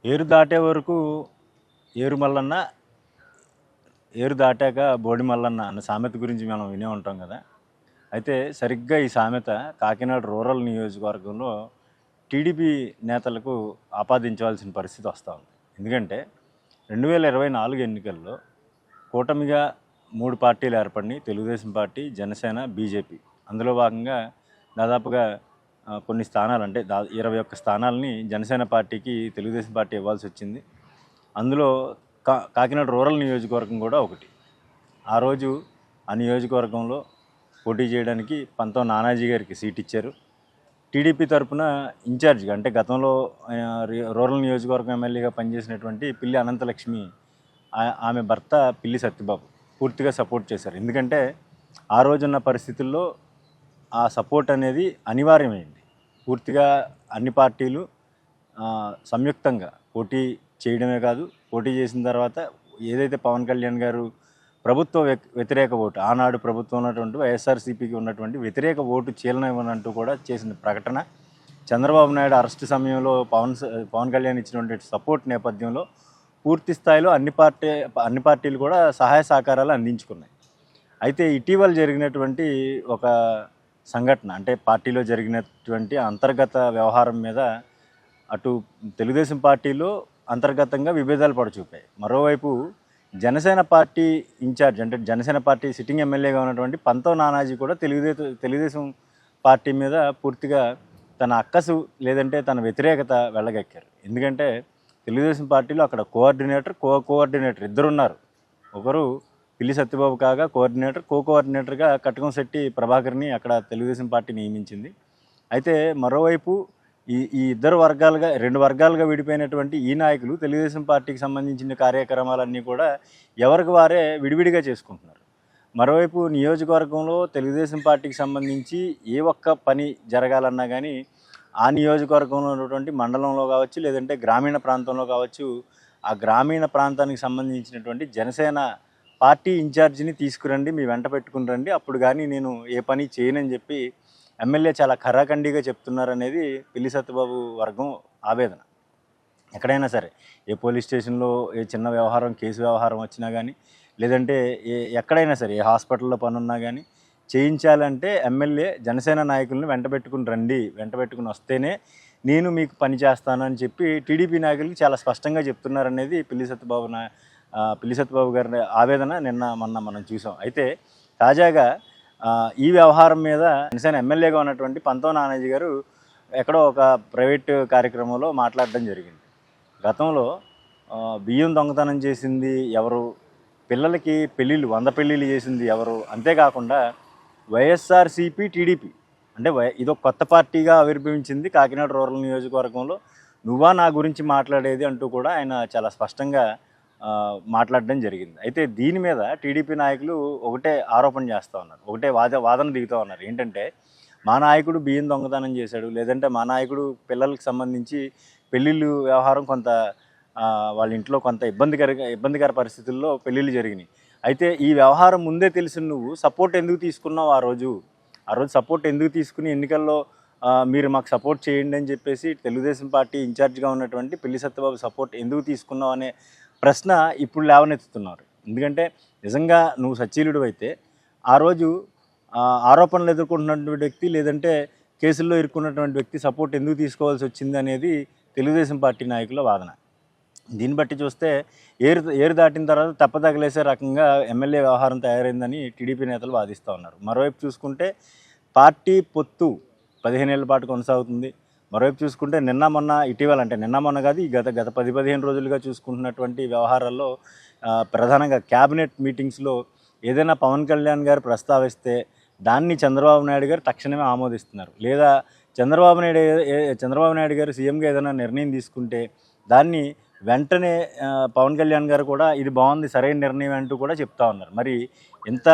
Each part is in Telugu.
ఏరు దాటే వరకు ఏరు మల్లన్న, ఏరు దాటాక బోడి మల్లన్న అన్న సామెత గురించి మనం వినే ఉంటాం కదా. అయితే సరిగ్గా ఈ సామెత కాకినాడ రూరల్ నియోజకవర్గంలో టీడీపీ నేతలకు ఆపాదించవలసిన పరిస్థితి వస్తూ ఉంది. ఎందుకంటే 2024 ఎన్నికల్లో కూటమిగా 3 పార్టీలు ఏర్పడినాయి: తెలుగుదేశం పార్టీ, జనసేన, బీజేపీ. అందులో భాగంగా దాదాపుగా కొన్ని స్థానాలు, అంటే 21 స్థానాలని జనసేన పార్టీకి తెలుగుదేశం పార్టీ ఇవ్వాల్సి వచ్చింది. అందులో కాకినాడ రూరల్ నియోజకవర్గం కూడా ఒకటి. ఆ రోజు ఆ నియోజకవర్గంలో పోటీ చేయడానికి పంతం నానాజీ గారికి సీట్ ఇచ్చారు. టీడీపీ తరఫున ఇన్ఛార్జిగా, అంటే గతంలో రూరల్ నియోజకవర్గం ఎమ్మెల్యేగా పనిచేసినటువంటి పిల్లి అనంతలక్ష్మి, ఆమె భర్త పిల్లి సత్యబాబు పూర్తిగా సపోర్ట్ చేశారు. ఎందుకంటే ఆ రోజున్న పరిస్థితుల్లో ఆ సపోర్ట్ అనేది అనివార్యమైంది. పూర్తిగా అన్ని పార్టీలు సంయుక్తంగా పోటీ చేయడమే కాదు, పోటీ చేసిన తర్వాత ఏదైతే పవన్ కళ్యాణ్ గారు ప్రభుత్వ వ్యతిరేక ఓటు, ఆనాడు ప్రభుత్వం ఉన్నటువంటి వైఎస్ఆర్సీపీకి ఉన్నటువంటి వ్యతిరేక ఓటు చీలనివ్వనంటూ కూడా చేసిన ప్రకటన, చంద్రబాబు నాయుడు అరెస్టు సమయంలో పవన్ కళ్యాణ్ ఇచ్చినటువంటి సపోర్ట్ నేపథ్యంలో పూర్తి స్థాయిలో అన్ని పార్టీలు కూడా సహాయ సహకారాలు అందించుకున్నాయి. అయితే ఇటీవల జరిగినటువంటి ఒక సంఘటన, అంటే పార్టీలో జరిగినటువంటి అంతర్గత వ్యవహారం మీద అటు తెలుగుదేశం పార్టీలో అంతర్గతంగా విభేదాలు పడచూపాయి. మరోవైపు జనసేన పార్టీ ఇన్ఛార్జ్, అంటే జనసేన పార్టీ సిట్టింగ్ ఎమ్మెల్యేగా ఉన్నటువంటి పంతం నానాజీ కూడా తెలుగుదేశం పార్టీ మీద పూర్తిగా తన అక్కసు, లేదంటే తన వ్యతిరేకత వెళ్ళగక్కారు. ఎందుకంటే తెలుగుదేశం పార్టీలో అక్కడ కోఆర్డినేటర్, కోఆర్డినేటర్ ఇద్దరున్నారు. ఒకరు పిల్లి సత్యబాబు కాగా కోఆర్డినేటర్, కోఆర్డినేటర్గా కటకంశెట్టి ప్రభాకర్ని అక్కడ తెలుగుదేశం పార్టీ నియమించింది. అయితే మరోవైపు ఈ ఇద్దరు వర్గాలుగా, 2 వర్గాలుగా విడిపోయినటువంటి ఈ నాయకులు తెలుగుదేశం పార్టీకి సంబంధించిన కార్యక్రమాలన్నీ కూడా ఎవరికి వారే విడివిడిగా చేసుకుంటున్నారు. మరోవైపు నియోజకవర్గంలో తెలుగుదేశం పార్టీకి సంబంధించి ఏ ఒక్క పని జరగాలన్నా కానీ ఆ నియోజకవర్గంలో ఉన్నటువంటి మండలంలో కావచ్చు, లేదంటే గ్రామీణ ప్రాంతంలో కావచ్చు, ఆ గ్రామీణ ప్రాంతానికి సంబంధించినటువంటి జనసేన పార్టీ ఇన్ఛార్జిని తీసుకురండి, మీ వెంట పెట్టుకుని రండి, అప్పుడు కానీ నేను ఏ పని చేయనని చెప్పి ఎమ్మెల్యే చాలా ఖరాఖండిగా చెప్తున్నారనేది పిల్లి సత్యబాబు వర్గం ఆవేదన. ఎక్కడైనా సరే, ఏ పోలీస్ స్టేషన్లో ఏ చిన్న వ్యవహారం, కేసు వ్యవహారం వచ్చినా కానీ, లేదంటే ఎక్కడైనా సరే ఏ హాస్పిటల్లో పని ఉన్నా కానీ చేయించాలంటే ఎమ్మెల్యే జనసేన నాయకులను వెంట పెట్టుకుని వస్తేనే నేను మీకు పని చేస్తాను అని చెప్పి టీడీపీ నాయకులకి చాలా స్పష్టంగా చెప్తున్నారనేది పిల్లి సత్యబాబు గారి ఆవేదన మొన్న మనం చూసాం. అయితే తాజాగా ఈ వ్యవహారం మీద జనసేన ఎమ్మెల్యేగా ఉన్నటువంటి పంతం నానాజీ గారు ఎక్కడో ఒక ప్రైవేట్ కార్యక్రమంలో మాట్లాడడం జరిగింది. గతంలో బియ్యం దొంగతనం చేసింది ఎవరు, పిల్లలకి పెళ్ళిళ్ళు 100 పెళ్ళిళ్ళు చేసింది ఎవరు, అంతేకాకుండా వైఎస్ఆర్సీపీ, టీడీపీ, అంటే ఇదొక కొత్త పార్టీగా ఆవిర్భవించింది కాకినాడ రూరల్ నియోజకవర్గంలో, నువ్వా నా గురించి మాట్లాడేది అంటూ కూడా ఆయన చాలా స్పష్టంగా మాట్లాడడం జరిగింది. అయితే దీని మీద టీడీపీ నాయకులు ఒకటే ఆరోపణ చేస్తూ ఉన్నారు, ఒకటే వాదన దిగుతూ ఉన్నారు. ఏంటంటే మా నాయకుడు బియ్యం దొంగతనం చేశాడు, లేదంటే మా నాయకుడు పిల్లలకి సంబంధించి పెళ్ళిళ్ళు వ్యవహారం కొంత వాళ్ళ ఇంట్లో కొంత ఇబ్బందికర పరిస్థితుల్లో పెళ్ళిళ్ళు జరిగినాయి. అయితే ఈ వ్యవహారం ముందే తెలిసిన నువ్వు సపోర్ట్ ఎందుకు తీసుకున్నావు? ఆ రోజు సపోర్ట్ ఎందుకు తీసుకుని ఎన్నికల్లో మీరు మాకు సపోర్ట్ చేయండి అని చెప్పేసి తెలుగుదేశం పార్టీ ఇన్ఛార్జ్గా ఉన్నటువంటి పిల్లి సత్యబాబు సపోర్ట్ ఎందుకు తీసుకున్నావు అనే ప్రశ్న ఇప్పుడు లేవనెత్తుతున్నారు. ఎందుకంటే నిజంగా నువ్వు సచ్చీలుడు అయితే ఆ రోజు ఆరోపణలు ఎదుర్కొంటున్నటువంటి వ్యక్తి, లేదంటే కేసుల్లో ఇరుక్కున్నటువంటి వ్యక్తి సపోర్ట్ ఎందుకు తీసుకోవాల్సి వచ్చింది అనేది తెలుగుదేశం పార్టీ నాయకుల వాదన. దీన్ని బట్టి చూస్తే ఏరు దాటిన తర్వాత తప్పతగలేసే రకంగా ఎమ్మెల్యే వ్యవహారం తయారైందని టీడీపీ నేతలు వాదిస్తూ ఉన్నారు. మరోవైపు చూసుకుంటే పార్టీ పొత్తు 15 ఏళ్ల పాటు కొనసాగుతుంది. మరోవైపు చూసుకుంటే ఇటీవల, అంటే నిన్న మొన్న కాదు, ఈ గత 10-15 రోజులుగా చూసుకుంటున్నటువంటి వ్యవహారాల్లో ప్రధానంగా క్యాబినెట్ మీటింగ్స్లో ఏదైనా పవన్ కళ్యాణ్ గారు ప్రస్తావిస్తే దాన్ని చంద్రబాబు నాయుడు గారు తక్షణమే ఆమోదిస్తున్నారు. లేదా చంద్రబాబు నాయుడు గారు సీఎంగా ఏదైనా నిర్ణయం తీసుకుంటే దాన్ని వెంటనే పవన్ కళ్యాణ్ గారు కూడా ఇది బాగుంది, సరైన నిర్ణయం అంటూ కూడా చెప్తా ఉన్నారు. మరి ఇంత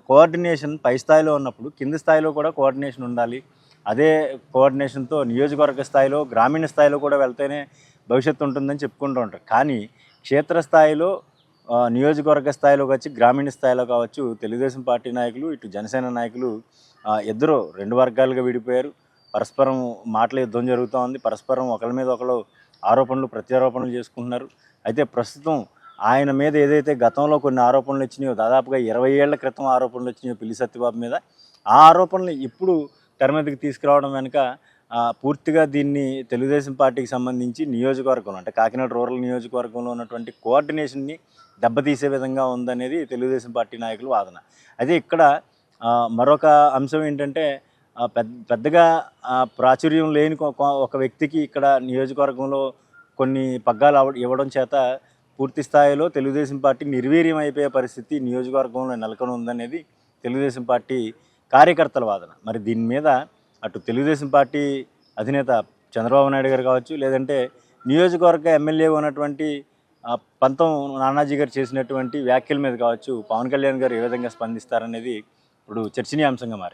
కోఆర్డినేషన్ పై స్థాయిలో ఉన్నప్పుడు కింద స్థాయిలో కూడా కోఆర్డినేషన్ ఉండాలి. అదే కోఆర్డినేషన్తో నియోజకవర్గ స్థాయిలో, గ్రామీణ స్థాయిలో కూడా వెళ్తేనే భవిష్యత్తు ఉంటుందని చెప్పుకుంటూ ఉంటారు. కానీ క్షేత్రస్థాయిలో, నియోజకవర్గ స్థాయిలో కావచ్చు, గ్రామీణ స్థాయిలో కావచ్చు, తెలుగుదేశం పార్టీ నాయకులు, ఇటు జనసేన నాయకులు ఇద్దరు 2 వర్గాలుగా విడిపోయారు. పరస్పరం మాటల యుద్ధం జరుగుతూ ఉంది. పరస్పరం ఒకరి మీద ఒకరు ఆరోపణలు ప్రత్యారోపణలు చేసుకుంటున్నారు. అయితే ప్రస్తుతం ఆయన మీద ఏదైతే గతంలో కొన్ని ఆరోపణలు వచ్చినాయో, దాదాపుగా 20 ఏళ్ల క్రితం ఆరోపణలు వచ్చినాయో పిల్లి సత్యబాబు మీద, ఆ ఆరోపణలు ఇప్పుడు తెర మీదకి తీసుకురావడం వెనుక పూర్తిగా దీన్ని తెలుగుదేశం పార్టీకి సంబంధించి నియోజకవర్గంలో, అంటే కాకినాడ రూరల్ నియోజకవర్గంలో ఉన్నటువంటి కోఆర్డినేషన్ని దెబ్బతీసే విధంగా ఉందనేది తెలుగుదేశం పార్టీ నాయకుల వాదన. అయితే ఇక్కడ మరొక అంశం ఏంటంటే, పెద్దగా ప్రాచుర్యం లేని ఒక వ్యక్తికి ఇక్కడ నియోజకవర్గంలో కొన్ని పగ్గాలు ఇవ్వడం చేత పూర్తి స్థాయిలో తెలుగుదేశం పార్టీ నిర్వీర్యం అయిపోయే పరిస్థితి నియోజకవర్గంలో నెలకొని ఉందనేది తెలుగుదేశం పార్టీ కార్యకర్తల వాదన. మరి దీని మీద అటు తెలుగుదేశం పార్టీ అధినేత చంద్రబాబు నాయుడు గారు కావచ్చు, లేదంటే నియోజకవర్గ ఎమ్మెల్యే ఉన్నటువంటి పంతం నానాజీ గారు చేసినటువంటి వ్యాఖ్యల మీద కావచ్చు, పవన్ కళ్యాణ్ గారు ఏ విధంగా స్పందిస్తారనేది ఇప్పుడు చర్చనీయాంశంగా మారింది.